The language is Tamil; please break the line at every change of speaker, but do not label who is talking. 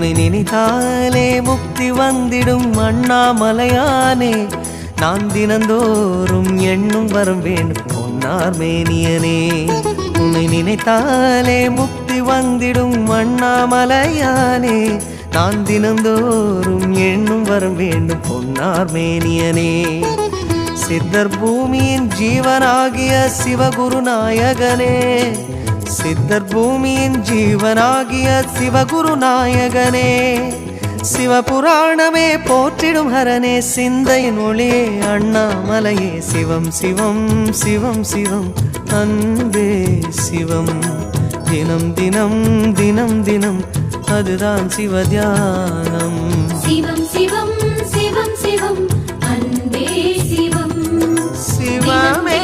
உன்னை நினைத்தாலே முக்தி வந்திடும் அண்ணாமலையானே நான் தினந்தோறும் எண்ணும் வரம் வேண்டும் பொன்னார் மேனியனே உன்னை நினைத்தாலே முக்தி வந்திடும் அண்ணாமலையானே நான் தினந்தோறும் எண்ணும் வரம் வேண்டும் பொன்னார் மேனியனே சித்தர் பூமியின் ஜீவனாகிய சிவகுருநாயகனே சித்தர் பூமியின் ஜீவனாகிய சிவகுருநாயகனே சிவபுராணமே போற்றிடும் ஹரனே சிந்தையின் ஒளியே அண்ணாமலையே சிவம் சிவம் சிவம் சிவம் அன்பே சிவம் தினம் தினம் தினம் தினம் அதுதான் சிவதியானம்
சிவம் சிவம் சிவம் சிவம் அன்பே சிவம்
சிவமே